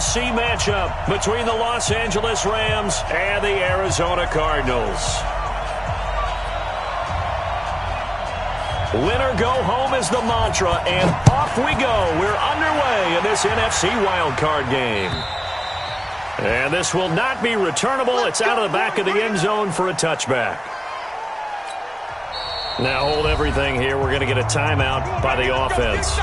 NFC matchup between the Los Angeles Rams and the Arizona Cardinals. Winner go home is the mantra, and off we go. We're underway in this NFC wildcard game. And this will not be returnable. It's out of the back of the end zone for a touchback. Now hold everything here. We're going to get a timeout by the offense.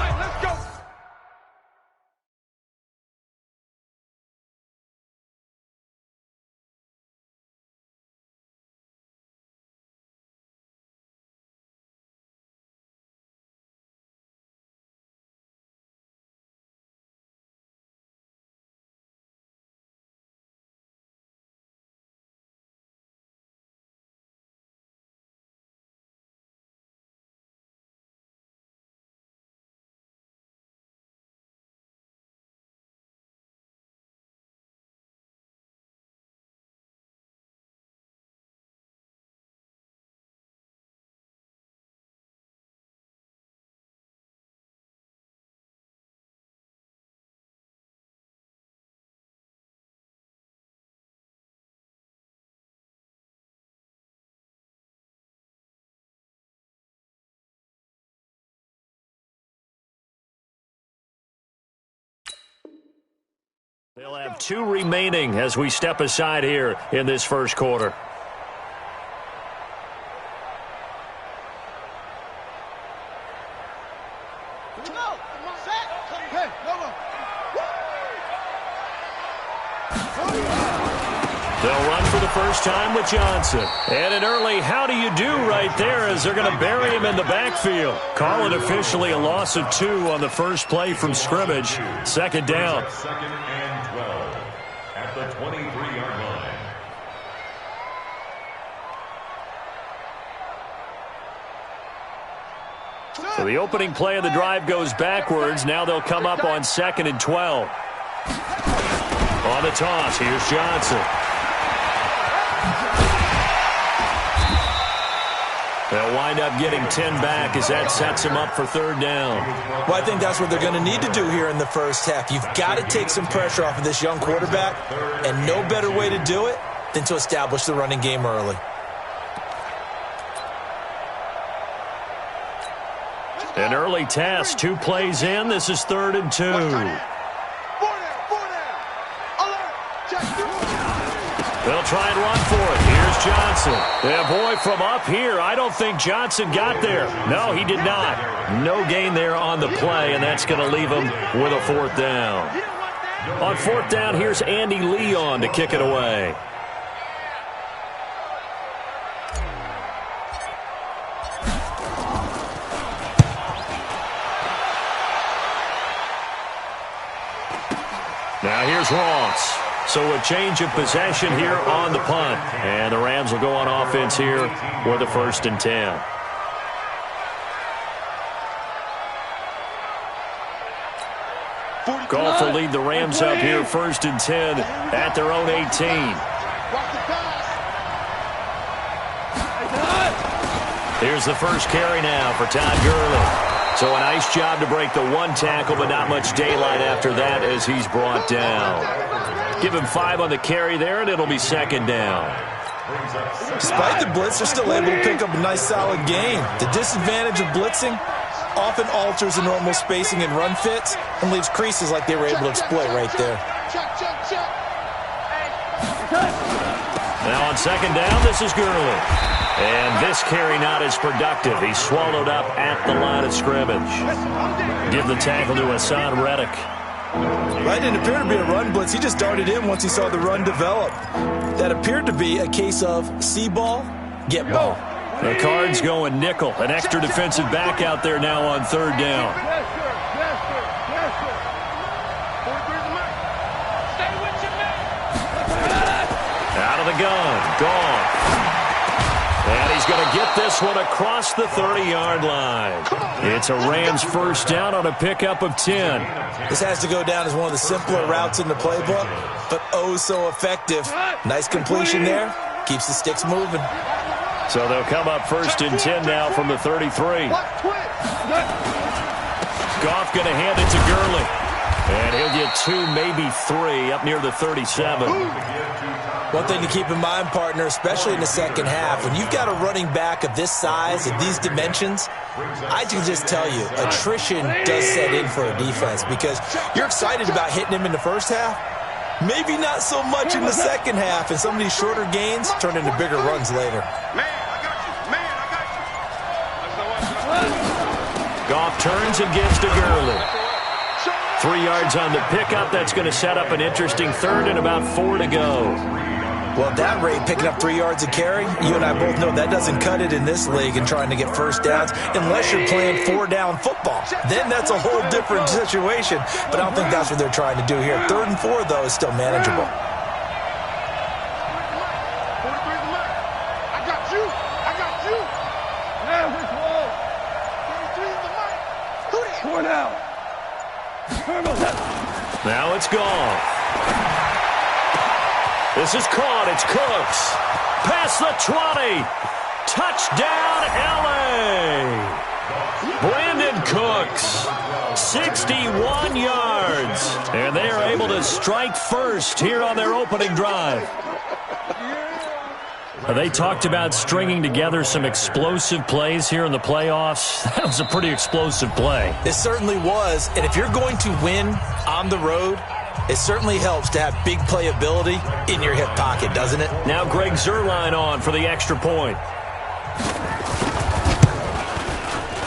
They'll have 2 remaining as we step aside here in this first quarter. They'll run for the first time with Johnson. And an early how do you do right there as they're going to bury him in the backfield. Call it officially a loss of 2 on the first play from scrimmage. Second down. Second and 12 at the 23-yard line. So the opening play of the drive goes backwards. Now they'll come up on 2nd and 12. On the toss, here's Johnson. They'll wind up getting 10 back as that sets him up for 3rd down. Well, I think that's what they're going to need to do here in the first half. You've got to take some pressure off of this young quarterback, and no better way to do it than to establish the running game early. An early task, 2 plays in. This is 3rd and 2. They'll try and run for it. Here's Johnson. Yeah, boy, from up here, I don't think Johnson got there. No, he did not. No gain there on the play, and that's going to leave him with a 4th down. On 4th down, here's Andy Leon to kick it away. Now here's Ross. So a change of possession here on the punt. And the Rams will go on offense here with a 1st and 10. Goff will lead the Rams up here 1st and 10 at their own 18. Here's the first carry now for Todd Gurley. So a nice job to break the 1 tackle, but not much daylight after that as he's brought down. Give him 5 on the carry there, and it'll be 2nd down. Despite the blitz, they're still able to pick up a nice, solid gain. The disadvantage of blitzing often alters the normal spacing and run fits and leaves creases like they were able to exploit right there. Now on 2nd down, this is Gurley. And this carry not as productive. He's swallowed up at the line of scrimmage. Give the tackle to Hassan Reddick. That didn't appear to be a run blitz. He just darted in once he saw the run develop. That appeared to be a case of see ball, get ball. The Cards going nickel. An extra defensive back out there now on 3rd down. Out of the gun. Gone. And he's going to get this one across the 30-yard line. It's a Rams 1st down on a pickup of 10. This has to go down as one of the simpler routes in the playbook, but oh so effective. Nice completion there. Keeps the sticks moving. So they'll come up 1st and 10 now from the 33. Goff going to hand it to Gurley. And he'll get 2, maybe 3, up near the 37. One thing to keep in mind, partner, especially in the second half, when you've got a running back of this size and these dimensions, I can just tell you, attrition does set in for a defense because you're excited about hitting him in the first half. Maybe not so much in the second half, and some of these shorter gains turn into bigger runs later. Goff turns and gives to Gurley. 3 yards on the pickup. That's going to set up an interesting third and about 4 to go. Well, at that rate, picking up 3 yards a carry, you and I both know that doesn't cut it in this league and trying to get first downs unless you're playing 4-down football. Then that's a whole different situation, but I don't think that's what they're trying to do here. 3rd and 4, though, is still manageable. Now it's gone. This is caught. It's Cooks. Past the 20. Touchdown, L.A. Brandon Cooks, 61 yards. And they are able to strike first here on their opening drive. They talked about stringing together some explosive plays here in the playoffs. That was a pretty explosive play. It certainly was. And if you're going to win on the road, it certainly helps to have big playability in your hip pocket, doesn't it? Now Greg Zuerlein on for the extra point.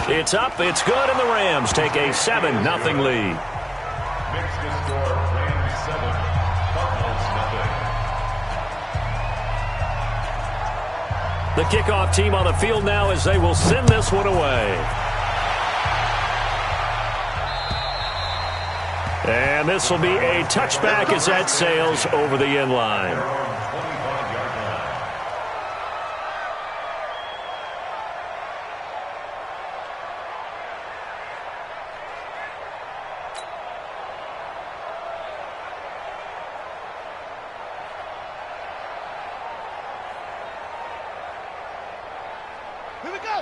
It's up, it's good, and the Rams take a 7-0 lead. Makes the score Rams 7, Cardinals 0. The kickoff team on the field now as they will send this one away. And this will be a touchback as that sails over the end line.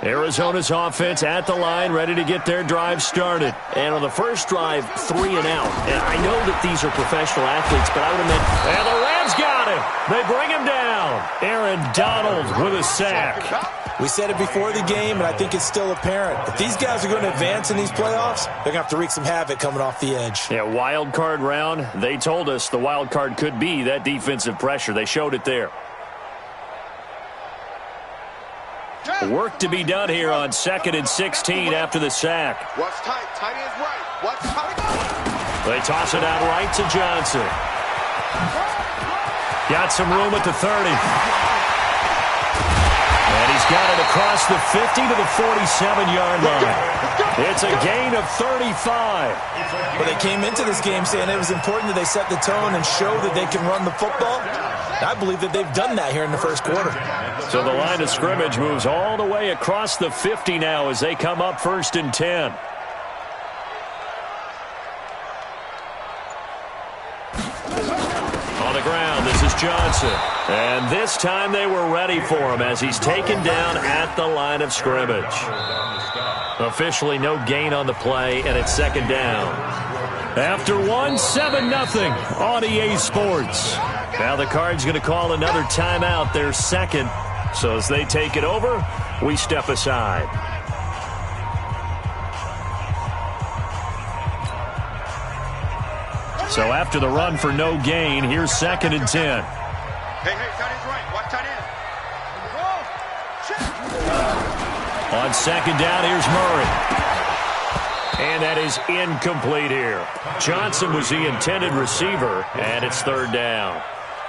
Arizona's offense at the line, ready to get their drive started. And on the first drive, 3 and out. And I know that these are professional athletes, but I would have meant, and the Rams got him. They bring him down. Aaron Donald with a sack. We said it before the game, and I think it's still apparent. If these guys are going to advance in these playoffs, they're going to have to wreak some havoc coming off the edge. Yeah, wild card round. They told us the wild card could be that defensive pressure. They showed it there. Work to be done here on 2nd and 16 after the sack. Watch tight. Tight ends right. Watch tight. They toss it out right to Johnson. Got some room at the 30. And he's got it across the 50 to the 47-yard line. It's a gain of 35. Well, they came into this game saying it was important that they set the tone and show that they can run the football. I believe that they've done that here in the first quarter. So the line of scrimmage moves all the way across the 50 now as they come up 1st and 10. On the ground, this is Johnson. And this time they were ready for him as he's taken down at the line of scrimmage. Officially no gain on the play, and it's 2nd down. After 7-0 on EA Sports. Now the Cards going to call another timeout, their 2nd. So as they take it over, we step aside. So after the run for no gain, here's 2nd and 10. Hey, tight ends right. Watch tight end. On 2nd down, here's Murray. And that is incomplete here. Johnson was the intended receiver, and it's 3rd down.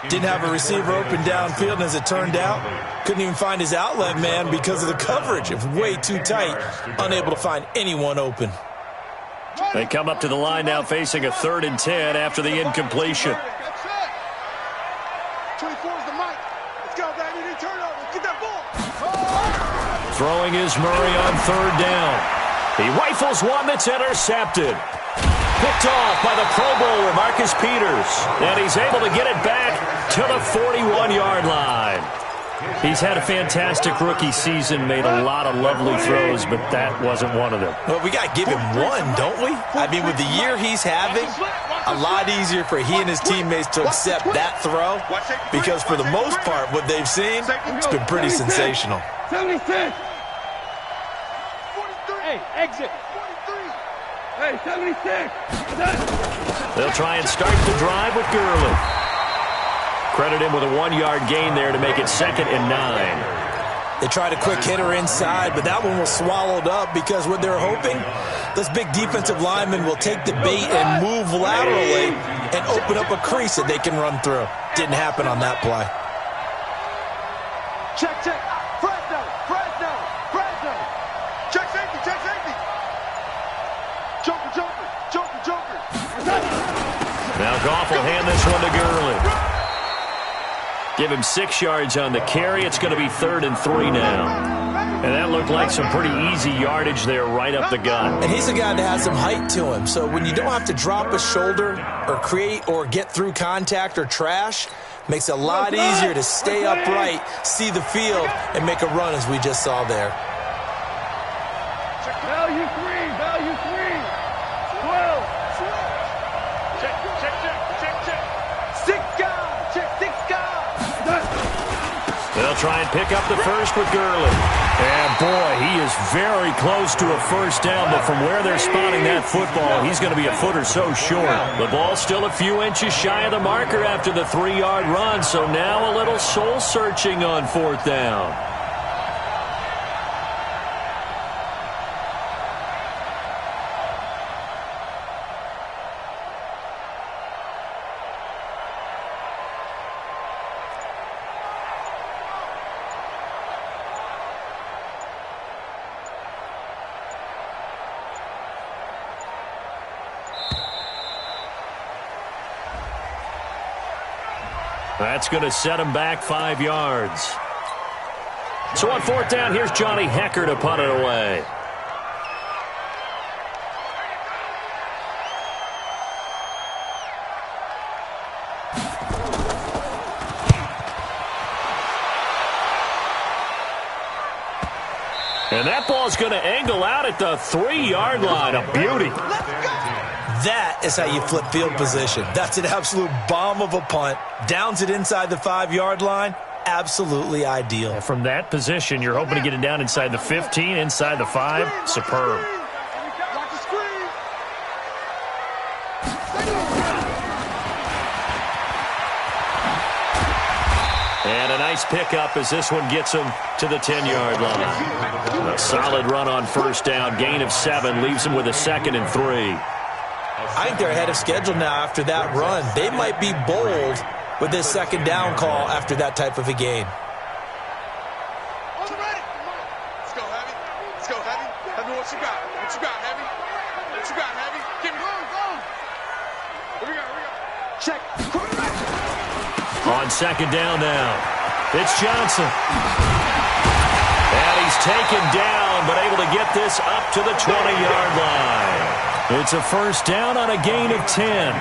Didn't have a receiver open downfield, and as it turned out, couldn't even find his outlet man because of the coverage. It was way too tight, unable to find anyone open. They come up to the line now facing a 3rd and 10 after the incompletion. Throwing is Murray on 3rd down. He rifles one that's intercepted. Picked off by the Pro Bowler, Marcus Peters. And he's able to get it back to the 41-yard line. He's had a fantastic rookie season, made a lot of lovely throws, but that wasn't one of them. Well, we got to give him one, don't we? I mean, with the year he's having, a lot easier for he and his teammates to accept that throw because for the most part, what they've seen, it's been pretty sensational. 76. Hey, exit. 43. Hey, 76. They'll try and start the drive with Gurley. Credit him with a 1-yard gain there to make it 2nd and 9. They tried a quick hitter inside, but that one was swallowed up because what they're hoping, this big defensive lineman will take the bait and move laterally and open up a crease that they can run through. Didn't happen on that play. Check. Fresno. Check safety. Joker. Now Goff will hand this one to Gurley. Give him 6 yards on the carry. It's going to be 3rd and 3 now. And that looked like some pretty easy yardage there right up the gut. And he's a guy that has some height to him. So when you don't have to drop a shoulder or create or get through contact or trash, makes it a lot easier to stay upright, see the field, and make a run as we just saw there. Value 3. 12. Check. 6 guys. Check 6 guys. They'll try and pick up the first with Gurley. And, boy, he is very close to a first down, but from where they're spotting that football, he's going to be a foot or so short. The ball's still a few inches shy of the marker after the 3-yard run, so now a little soul-searching on 4th down. That's going to set him back 5 yards. So on 4th down, here's Johnny Hecker to punt it away. And that ball's going to angle out at the 3-yard line. A beauty. That is how you flip field position. That's an absolute bomb of a punt. Downs it inside the 5-yard line. Absolutely ideal. From that position, you're hoping to get it down inside the 15, inside the 5. Superb. And a nice pickup as this one gets him to the 10-yard line. A solid run on 1st down. Gain of 7 leaves him with a 2nd and 3. I think they're ahead of schedule now after that run. They might be bold with this 2nd down call after that type of a game. Let's go, Heavy. Heavy, what you got? Heavy? Give me. Here we go. Check. On 2nd down now, it's Johnson. And he's taken down, but able to get this up to the 20-yard line. It's a 1st down on a gain of 10.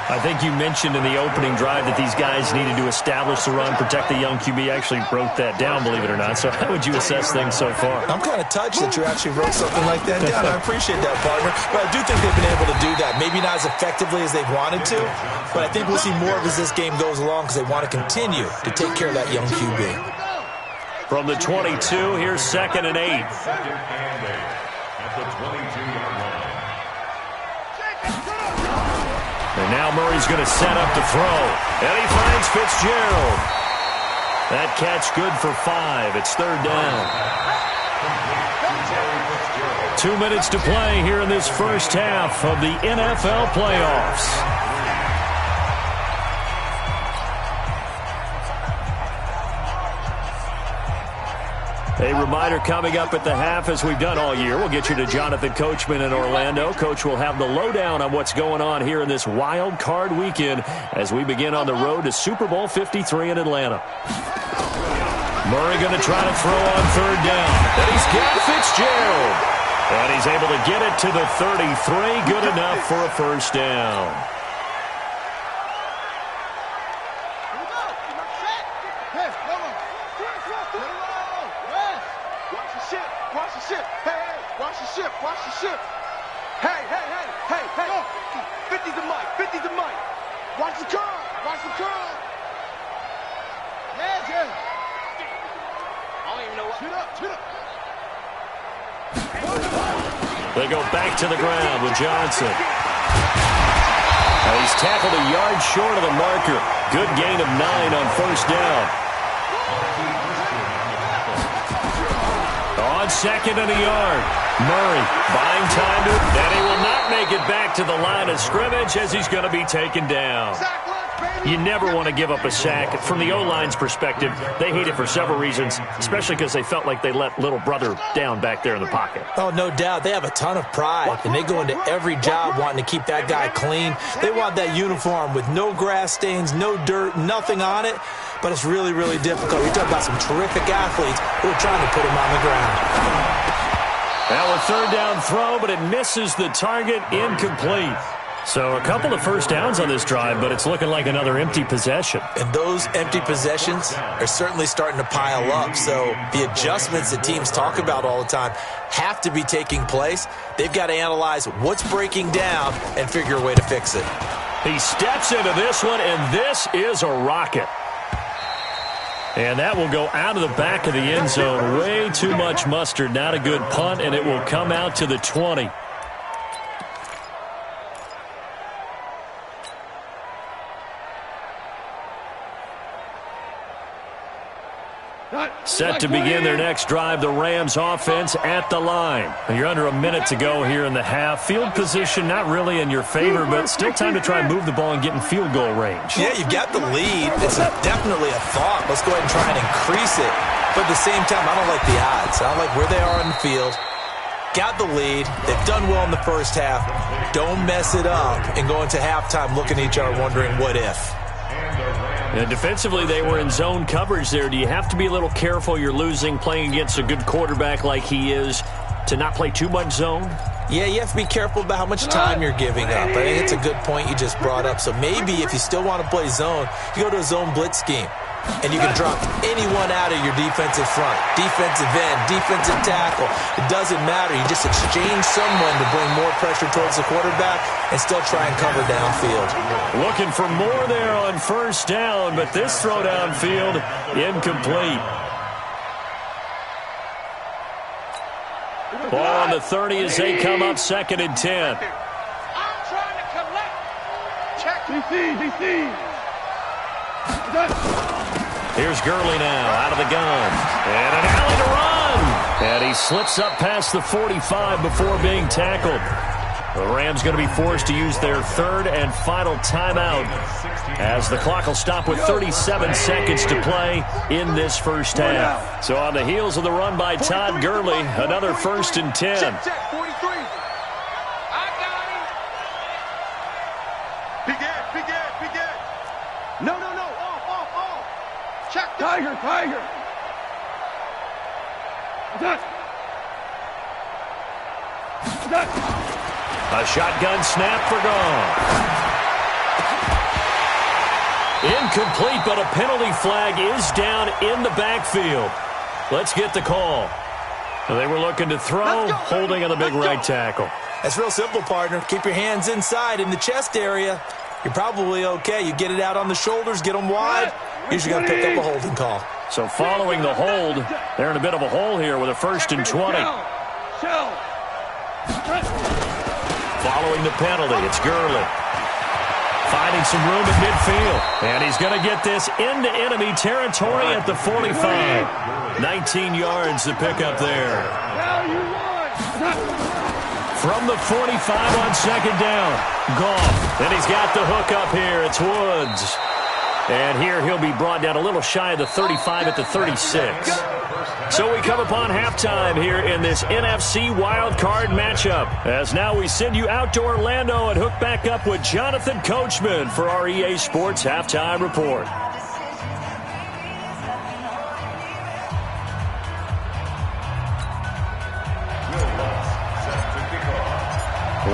I think you mentioned in the opening drive that these guys needed to establish the run, protect the young QB. I actually wrote that down, believe it or not. So how would you assess things so far? I'm kind of touched that you actually wrote something like that down. I appreciate that, partner. But I do think they've been able to do that. Maybe not as effectively as they've wanted to, but I think we'll see more of as this game goes along because they want to continue to take care of that young QB. From the 22, here's 2nd and 8. At the 22-yard line. And now Murray's going to set up to throw. And he finds Fitzgerald. That catch good for 5. It's 3rd down. 2 minutes to play here in this first half of the NFL playoffs. A reminder coming up at the half, as we've done all year. We'll get you to Jonathan Coachman in Orlando. Coach will have the lowdown on what's going on here in this wild card weekend as we begin on the road to Super Bowl 53 in Atlanta. Murray going to try to throw on 3rd down. And he's got Fitzgerald. And he's able to get it to the 33. Good enough for a 1st down. Watch the ship. Watch the ship. Hey, hey. Watch the ship. Watch the ship. Hey, hey, hey, hey, hey. 50's the mic. 50's the mic. Watch the curve. Watch the curve. Yeah, yeah. I don't even know what. Shoot up. Shoot up. They go back to the ground with Johnson. He's tackled a yard short of the marker. Good gain of 9 on first down. On second and a yard. Murray buying time to, and he will not make it back to the line of scrimmage as he's going to be taken down. You never want to give up a sack. From the O-line's perspective, they hate it for several reasons, especially because they felt like they let little brother down back there in the pocket. Oh, no doubt. They have a ton of pride, and they go into every job wanting to keep that guy clean. They want that uniform with no grass stains, no dirt, nothing on it, but it's really, really difficult. You're talking about some terrific athletes who are trying to put him on the ground. Now a third down throw, but it misses the target, incomplete. So a couple of first downs on this drive, but it's looking like another empty possession. And those empty possessions are certainly starting to pile up. So the adjustments that teams talk about all the time have to be taking place. They've got to analyze what's breaking down and figure a way to fix it. He steps into this one, and this is a rocket. And that will go out of the back of the end zone. Way too much mustard. Not a good punt, and it will come out to the 20. Set to begin their next drive, the Rams offense at the line. You're under a minute to go here in the half. Field position not really in your favor, but still time to try and move the ball and get in field goal range. Yeah, you've got the lead. It's definitely a thought. Let's go ahead and try and increase it. But at the same time, I don't like the odds. I don't like where they are on the field. Got the lead. They've done well in the first half. Don't mess it up and go into halftime looking at each other wondering what if. And defensively, they were in zone coverage there. Do you have to be a little careful? You're losing, playing against a good quarterback like he is, to not play too much zone? Yeah, you have to be careful about how much time you're giving up. I think it's a good point you just brought up. So maybe if you still want to play zone, you go to a zone blitz scheme. And you can drop anyone out of your defensive front, defensive end, defensive tackle. It doesn't matter. You just exchange someone to bring more pressure towards the quarterback and still try and cover downfield. Looking for more there on first down, but this throw downfield, incomplete. Ball on the 30 as they come up second and 10. I'm trying to collect. Check. DC. Here's Gurley now, out of the gun. And an alley to run. And he slips up past the 45 before being tackled. The Rams going to be forced to use their third and final timeout as the clock will stop with 37 seconds to play in this first half. So on the heels of the run by Todd Gurley, another first and 10. Check, 43. I got him. Big Ed. No. Off. Check. Tiger. A shotgun snap for gone. Incomplete, but a penalty flag is down in the backfield. Let's get the call. They were looking to throw, holding on the big right tackle. That's real simple, partner. Keep your hands inside in the chest area. You're probably okay. You get it out on the shoulders, get them wide. Usually got to pick up a holding call. So following the hold, they're in a bit of a hole here with a first and 20. Following the penalty, it's Gurley. Finding some room at midfield. And he's going to get this into enemy territory at the 45. 19 yards to pick up there. From the 45 on second down. Goff. And he's got the hook up here. It's Woods. And here he'll be brought down a little shy of the 35 at the 36. So we come upon halftime here in this NFC wildcard matchup. As now we send you out to Orlando and hook back up with Jonathan Coachman for our EA Sports Halftime Report.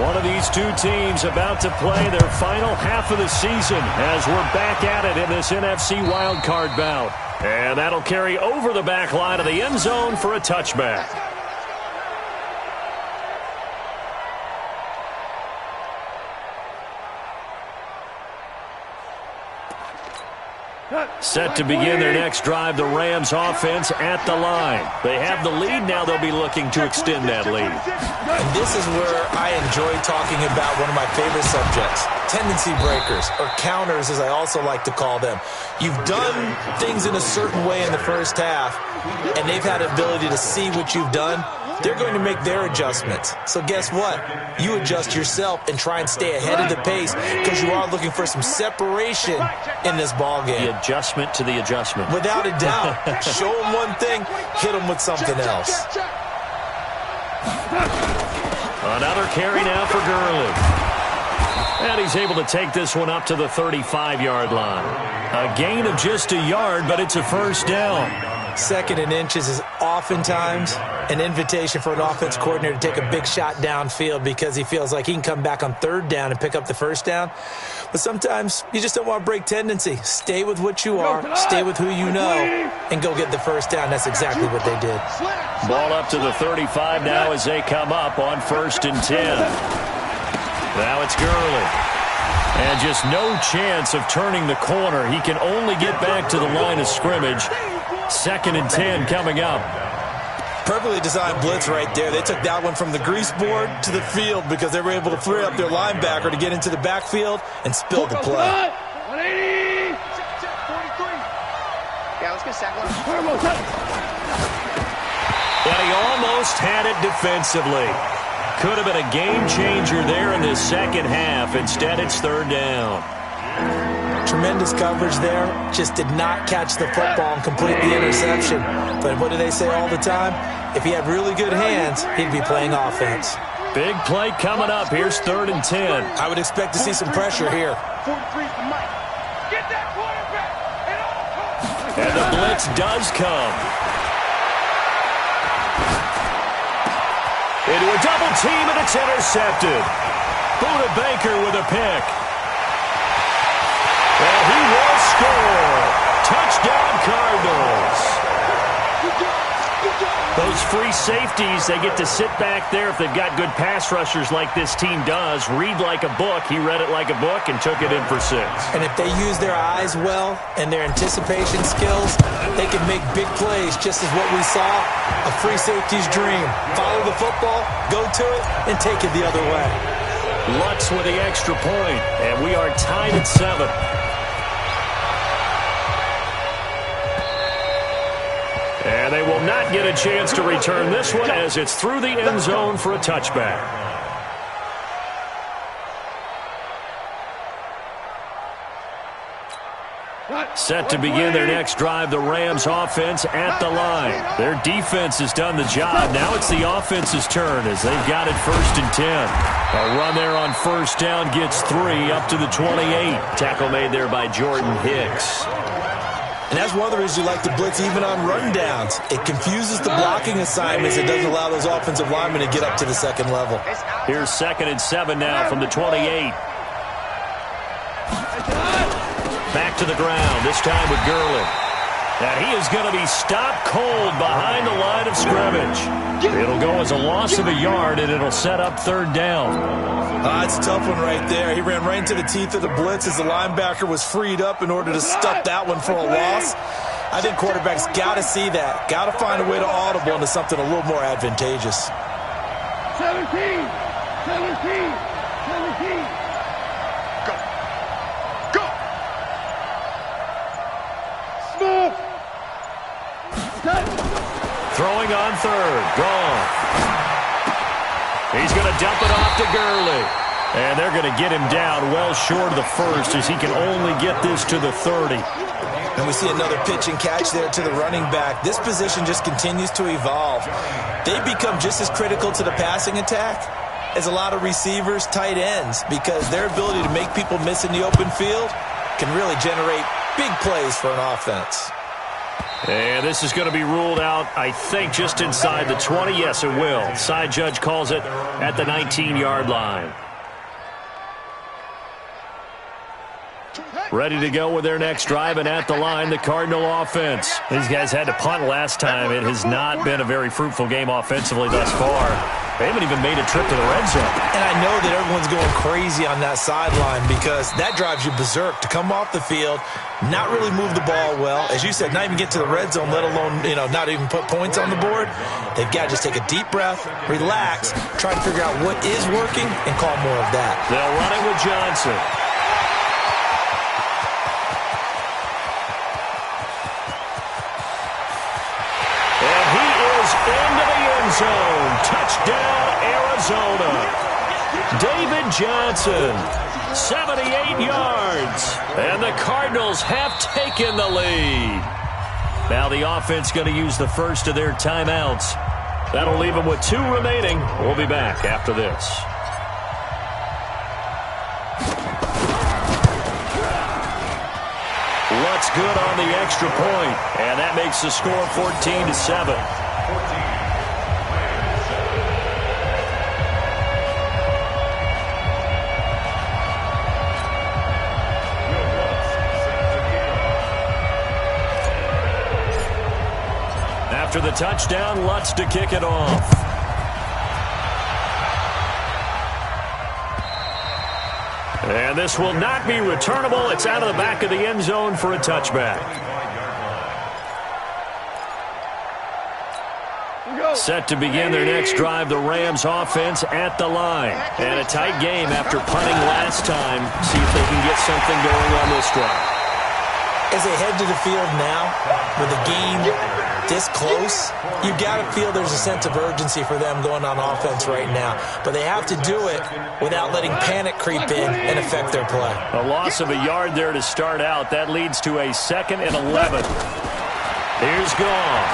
One of these two teams about to play their final half of the season as we're back at it in this NFC wildcard bout. And that'll carry over the back line of the end zone for a touchback. Set to begin their next drive, the Rams offense at the line. They have the lead. Now they'll be looking to extend that lead. And this is where I enjoy talking about one of my favorite subjects, tendency breakers, or counters as I also like to call them. You've done things in a certain way in the first half, and they've had the ability to see what you've done. They're going to make their adjustments. So guess what? You adjust yourself and try and stay ahead of the pace because you are looking for some separation in this ball game. The adjustment to the adjustment. Without a doubt. Show them one thing, hit them with something else. Another carry now for Gurley. And he's able to take this one up to the 35-yard line. A gain of just a yard, but it's a first down. Second and inches is oftentimes an invitation for an offense coordinator to take a big shot downfield because he feels like he can come back on third down and pick up the first down. But sometimes you just don't want to break tendency. Stay with what you are, stay with who you know, and go get the first down. That's exactly what they did. Ball up to the 35 now as they come up on 1st and 10. Now it's Gurley. And just no chance of turning the corner. He can only get back to the line of scrimmage. 2nd and 10 coming up. Perfectly designed blitz right there. They took that one from the grease board to the field because they were able to free up their linebacker to get into the backfield and spill the play. 180. Yeah, let's get sacked. And he almost had it defensively. Could have been a game changer there in the second half. Instead, it's 3rd down. Tremendous coverage there. Just did not catch the football and complete the interception. But what do they say all the time? If he had really good hands, he'd be playing offense. Big play coming up. Here's 3rd and 10. I would expect to see some pressure here. 43's the mic. Get that quarterback at all costs. And the blitz does come. Into a double team, and it's intercepted. Buda Baker with a pick. And he will score. Touchdown, Cardinals. Those free safeties, they get to sit back there if they've got good pass rushers like this team does. Read like a book. He read it like a book and took it in for 6. And if they use their eyes well and their anticipation skills, they can make big plays, just as what we saw, a free safety's dream. Follow the football, go to it, and take it the other way. Lutz with the extra point, and we are tied at 7. And they will not get a chance to return this one as it's through the end zone for a touchback. Set to begin their next drive, the Rams offense at the line. Their defense has done the job. Now it's the offense's turn as they've got it 1st and 10. A run there on 1st down gets 3 up to the 28. Tackle made there by Jordan Hicks. And that's one of the reasons you like to blitz even on run downs. It confuses the blocking assignments. It doesn't allow those offensive linemen to get up to the second level. Here's 2nd and 7 now from the 28. Back to the ground, this time with Gurley. And he is going to be stopped cold behind the line of scrimmage. It'll go as a loss of a yard, and it'll set up 3rd down. It's a tough one right there. He ran right into the teeth of the blitz as the linebacker was freed up in order to stop that one for a loss. I think quarterbacks got to see that. Got to find a way to audible into something a little more advantageous. 17. Go. Smith. Throwing on 3rd, gone. He's going to dump it off to Gurley. And they're going to get him down well short of the 1st as he can only get this to the 30. And we see another pitch and catch there to the running back. This position just continues to evolve. They become just as critical to the passing attack as a lot of receivers, tight ends, because their ability to make people miss in the open field can really generate big plays for an offense. And this is going to be ruled out, I think, just inside the 20. Yes, it will. Side judge calls it at the 19-yard line. Ready to go with their next drive, and at the line, the Cardinal offense. These guys had to punt last time. It has not been a very fruitful game offensively thus far. They haven't even made a trip to the red zone. And I know that everyone's going crazy on that sideline because that drives you berserk to come off the field, not really move the ball well. As you said, not even get to the red zone, let alone, not even put points on the board. They've got to just take a deep breath, relax, try to figure out what is working, and call more of that. They'll run it with Johnson. Into the end zone. Touchdown, Arizona. David Johnson, 78 yards. And the Cardinals have taken the lead. Now the offense going to use the first of their timeouts. That'll leave them with 2 remaining. We'll be back after this. Lutz good on the extra point, and that makes the score 14-7. After the touchdown, Lutz to kick it off. And this will not be returnable. It's out of the back of the end zone for a touchback. Set to begin their next drive, the Rams offense at the line. And a tight game after punting last time. See if they can get something going on this drive. As they head to the field now, with the game this close, you've got to feel there's a sense of urgency for them going on offense right now. But they have to do it without letting panic creep in and affect their play. A loss of a yard there to start out. That leads to a 2nd and 11. Here's Goff.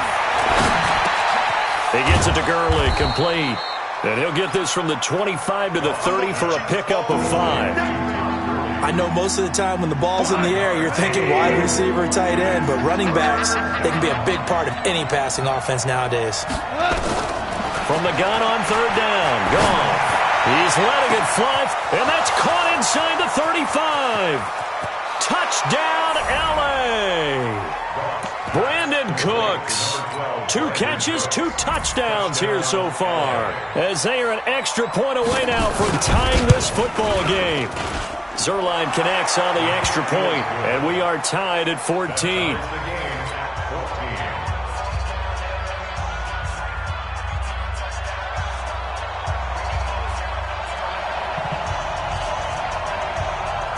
He gets it to Gurley, complete. And he'll get this from the 25 to the 30 for a pickup of 5. I know most of the time when the ball's in the air, you're thinking wide receiver, tight end, but running backs, they can be a big part of any passing offense nowadays. From the gun on 3rd down, Goff. He's letting it fly, and that's caught inside the 35. Touchdown, L.A. Brandon Cooks. 2 catches, 2 touchdowns here so far, as they are an extra point away now from tying this football game. Zerline connects on the extra point, and we are tied at 14.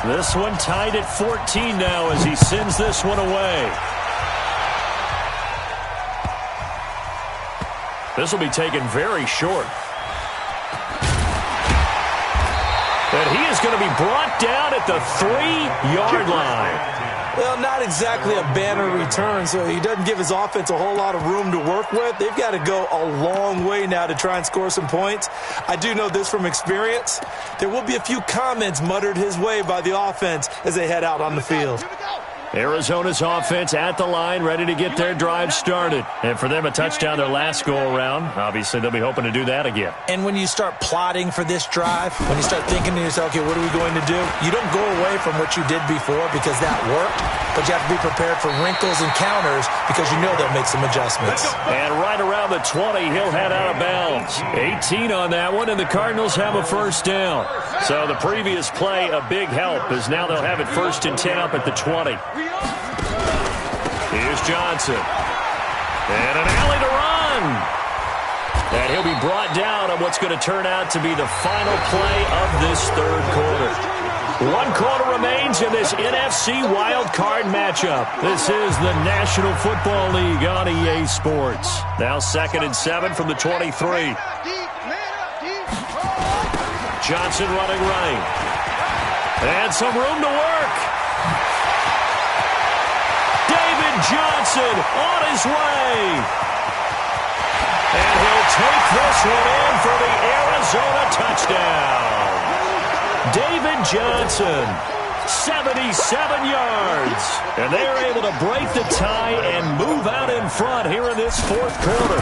This one tied at 14 now as he sends this one away. This will be taken very short. And he is going to be brought down at the 3-yard line. Well, not exactly a banner return, so he doesn't give his offense a whole lot of room to work with. They've got to go a long way now to try and score some points. I do know this from experience. There will be a few comments muttered his way by the offense as they head out on the field. Arizona's offense at the line, ready to get their drive started. And for them, a touchdown their last go-around. Obviously, they'll be hoping to do that again. And when you start plotting for this drive, when you start thinking to yourself, okay, what are we going to do? You don't go away from what you did before because that worked, but you have to be prepared for wrinkles and counters because you know they'll make some adjustments. And right around the 20, he'll head out of bounds. 18 on that one, and the Cardinals have a first down. So the previous play, a big help, as now they'll have it 1st and 10 up at the 20. Here's Johnson. And an alley to run. And he'll be brought down on what's going to turn out to be the final play of this 3rd quarter. 1 quarter remains in this NFC wild card matchup. This is the National Football League on EA Sports. Now 2nd and 7 from the 23. Johnson running right. And some room to work. David Johnson on his way. And he'll take this one in for the Arizona touchdown. David Johnson, 77 yards. And they are able to break the tie and move out in front here in this fourth quarter.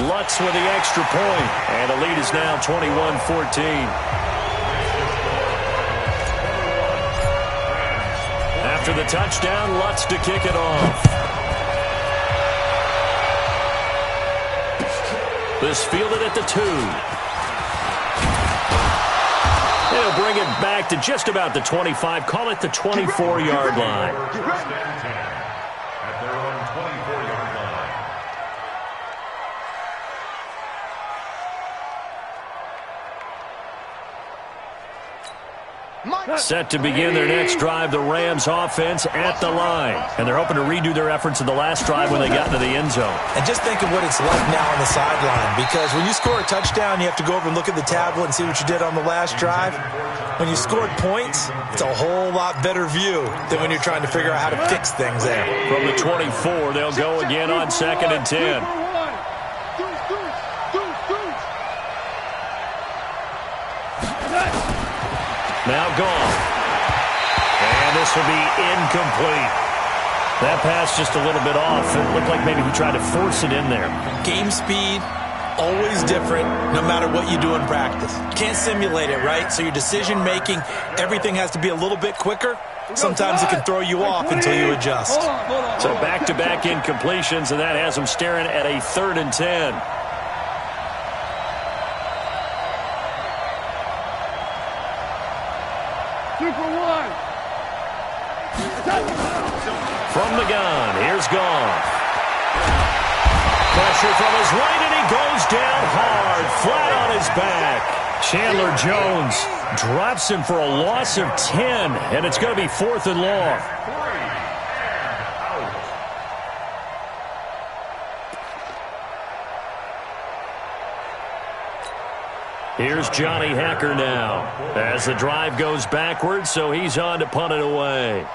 Lutz with the extra point, and the lead is now 21-14. After the touchdown, Lutz to kick it off. This fielded at the 2. They'll bring it back to just about the 25. Call it the 24-yard line. At their own 24-yard line. Set to begin their next drive, the Rams offense at the line. And they're hoping to redo their efforts in the last drive when they got into the end zone. And just think of what it's like now on the sideline, because when you score a touchdown, you have to go over and look at the tablet and see what you did on the last drive. When you scored points, it's a whole lot better view than when you're trying to figure out how to fix things there. From the 24, they'll go again on 2nd and 10. Now gone. And this will be incomplete. That pass just a little bit off. It looked like maybe he tried to force it in there. Game speed, always different no matter what you do in practice. Can't simulate it, right? So your decision-making, everything has to be a little bit quicker. Sometimes it can throw you off until you adjust. So back-to-back incompletions, and that has them staring at a 3rd and 10. From the gun, here's Goff. Pressure from his right, and he goes down hard, flat on his back. Chandler Jones drops him for a loss of 10, and it's going to be 4th and long. Here's Johnny Hacker now as the drive goes backwards, so he's on to punt it away.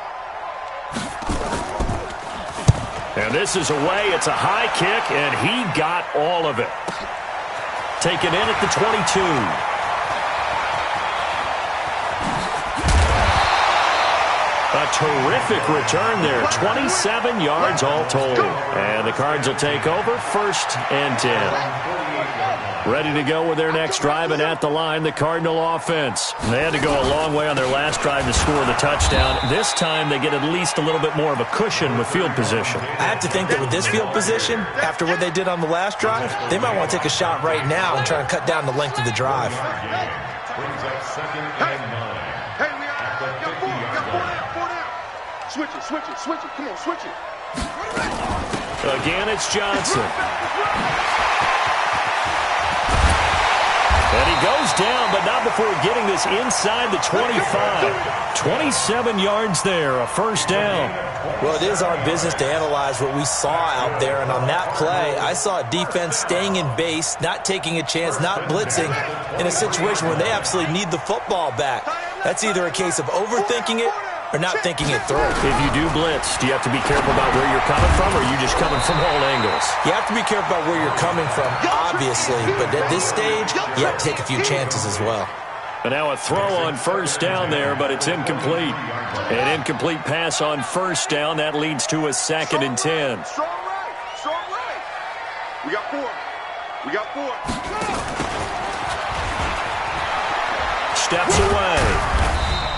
And this is away. It's a high kick, and he got all of it. Taken in at the 22. A terrific return there. 27 yards all told. And the Cards will take over 1st and 10. Ready to go with their next drive, and at the line, the Cardinal offense. They had to go a long way on their last drive to score the touchdown. This time, they get at least a little bit more of a cushion with field position. I have to think that with this field position, after what they did on the last drive, they might want to take a shot right now and try and cut down the length of the drive. Brings up 2nd and 9. Hey, we got 4 down. Switch it. Come on, switch it. Again, it's Johnson. And he goes down, but not before getting this inside the 25. 27 yards there, a 1st down. Well, it is our business to analyze what we saw out there, and on that play, I saw a defense staying in base, not taking a chance, not blitzing, in a situation where they absolutely need the football back. That's either a case of overthinking it or not thinking it through. If you do blitz, do you have to be careful about where you're coming from, or are you just coming from all angles? You have to be careful about where you're coming from, obviously, but at this stage, you have to take a few chances as well. But now a throw on 1st down there, but it's incomplete. An incomplete pass on 1st down. That leads to a 2nd and 10. Strong right. We got 4. Steps away.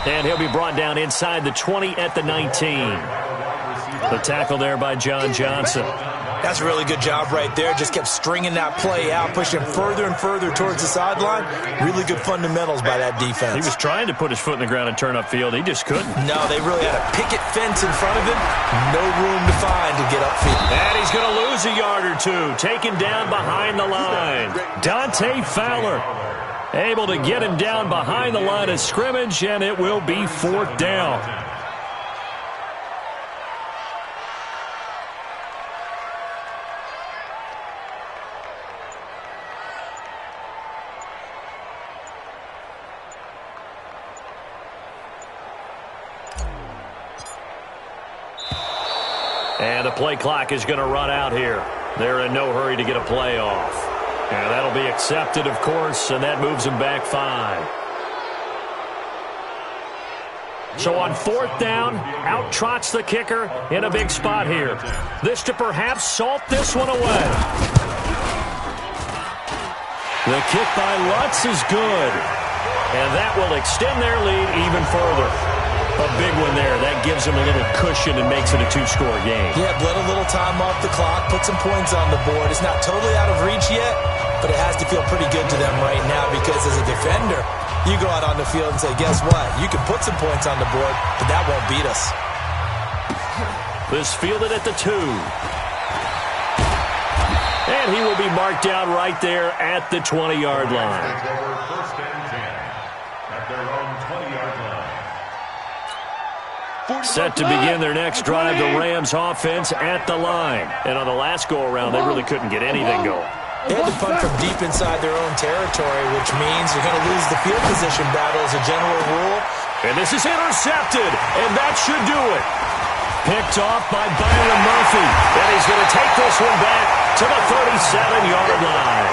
And he'll be brought down inside the 20 at the 19. The tackle there by John Johnson. That's a really good job right there. Just kept stringing that play out, pushing further and further towards the sideline. Really good fundamentals by that defense. He was trying to put his foot in the ground and turn upfield. He just couldn't. No, they really had a picket fence in front of him. No room to find to get upfield. And he's going to lose a yard or two. Taken down behind the line. Dante Fowler able to get him down behind the line of scrimmage, and it will be 4th down. And the play clock is going to run out here. They're in no hurry to get a play off. And that'll be accepted, of course, and that moves them back 5. So on 4th down, out trots the kicker in a big spot here. This to perhaps salt this one away. The kick by Lutz is good. And that will extend their lead even further. A big one there. That gives them a little cushion and makes it a 2-score game. Yeah, bled a little time off the clock, put some points on the board. It's not totally out of reach yet, but it has to feel pretty good to them right now because as a defender, you go out on the field and say, guess what? You can put some points on the board, but that won't beat us. This fielded at the 2. And he will be marked down right there at the 20-yard line. First and 10 at their own 20-yard line. Set to begin their next drive, the Rams offense at the line. And on the last go-around, they really couldn't get anything going. They had to punt from deep inside their own territory, which means you're going to lose the field position battle as a general rule. And this is intercepted, and that should do it. Picked off by Byron Murphy. And he's going to take this one back to the 37-yard line.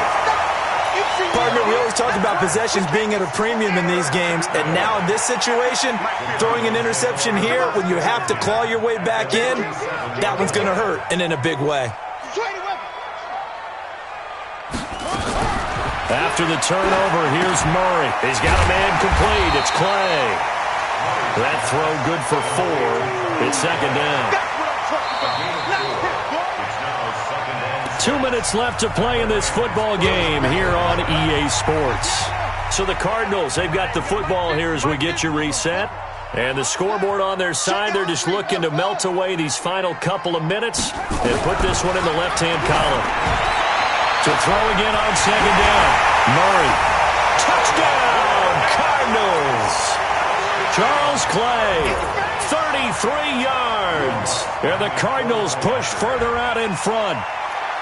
Partner, we always talk about possessions being at a premium in these games, and now in this situation, throwing an interception here when you have to claw your way back in, that one's going to hurt, and in a big way. After the turnover, here's Murray. He's got a man complete. It's Clay. That throw good for 4. It's second down. 2 minutes left to play in this football game here on EA Sports. So the Cardinals, they've got the football here as we get you reset. And the scoreboard on their side, they're just looking to melt away these final couple of minutes and put this one in the left-hand column. To throw again on second down. Murray. Touchdown, Cardinals. Charles Clay, 33 yards. And the Cardinals push further out in front.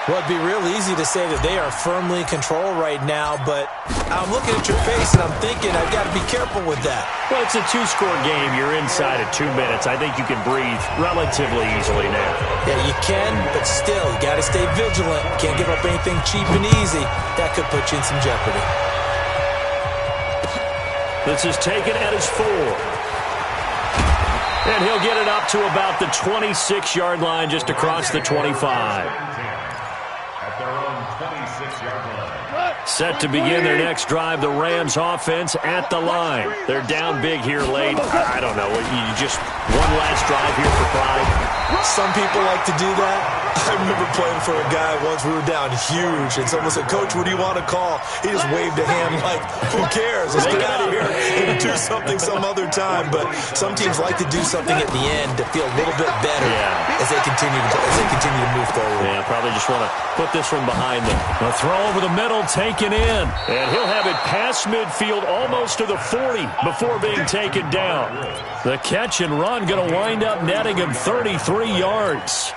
Well, it'd be real easy to say that they are firmly in control right now, but I'm looking at your face and I'm thinking I've got to be careful with that. Well, it's a 2-score game. You're inside of 2 minutes. I think you can breathe relatively easily now. Yeah, you can, but still, you got to stay vigilant. Can't give up anything cheap and easy. That could put you in some jeopardy. This is taken at his 4. And he'll get it up to about the 26-yard line just across the 25. Set to begin their next drive, the Rams offense at the line. They're down big here late. I don't know. You just one last drive here for pride. Some people like to do that. I remember playing for a guy once. We were down huge, and someone said, "Coach, what do you want to call?" He just waved a hand like, "Who cares? Let's get out of here and do something some other time." But some teams like to do something at the end to feel a little bit better as they continue to move forward. Yeah, probably just want to put this one behind them. A throw over the middle, taken in, and he'll have it past midfield, almost to the 40 before being taken down. The catch and run going to wind up netting him 33 yards.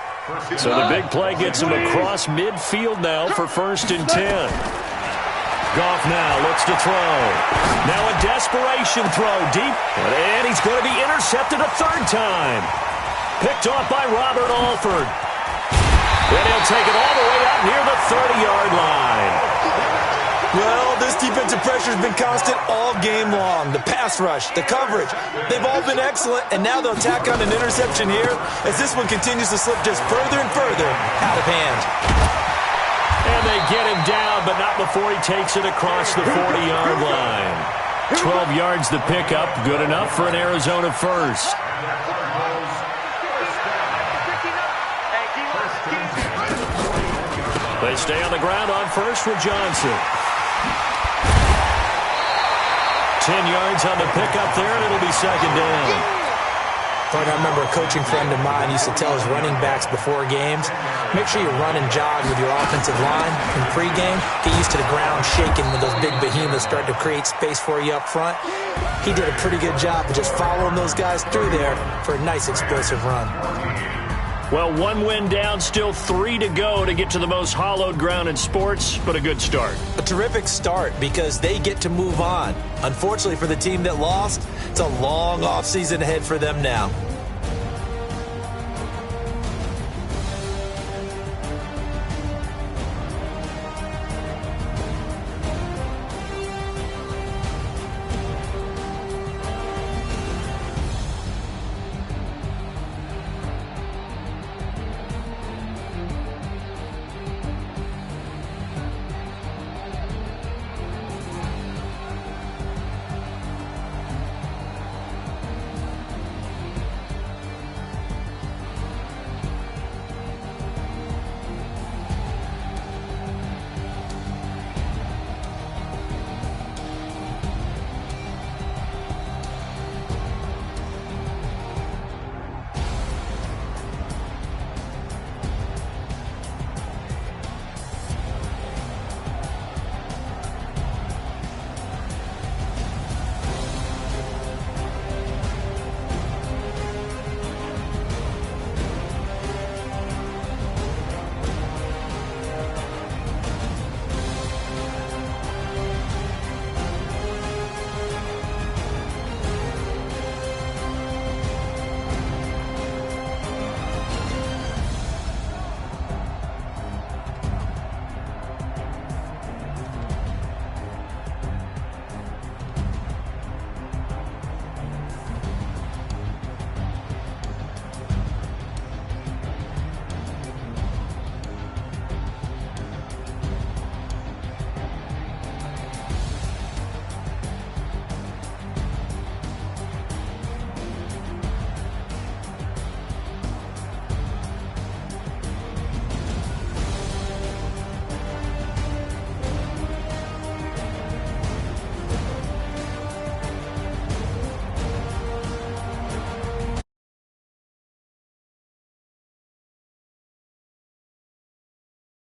So the big play gets him across midfield now for 1st and 10. Goff now looks to throw. Now a desperation throw deep, and he's going to be intercepted a 3rd time. Picked off by Robert Alford. And he'll take it all the way out near the 30-yard line. Well, this defensive pressure has been constant all game long. The pass rush, the coverage, they've all been excellent, and now they'll tack on an interception here as this one continues to slip just further and further out of hand. And they get him down, but not before he takes it across the 40-yard line. 12 yards to pick up, good enough for an Arizona first. They stay on the ground on first with Johnson. 10 yards on the pickup there, and it'll be second down. But I remember a coaching friend of mine used to tell his running backs before games, make sure you run and jog with your offensive line in pregame. Get used to the ground shaking when those big behemoths start to create space for you up front. He did a pretty good job of just following those guys through there for a nice explosive run. Well, 1 win down, still 3 to go to get to the most hallowed ground in sports, but a good start. A terrific start because they get to move on. Unfortunately for the team that lost, it's a long offseason ahead for them now.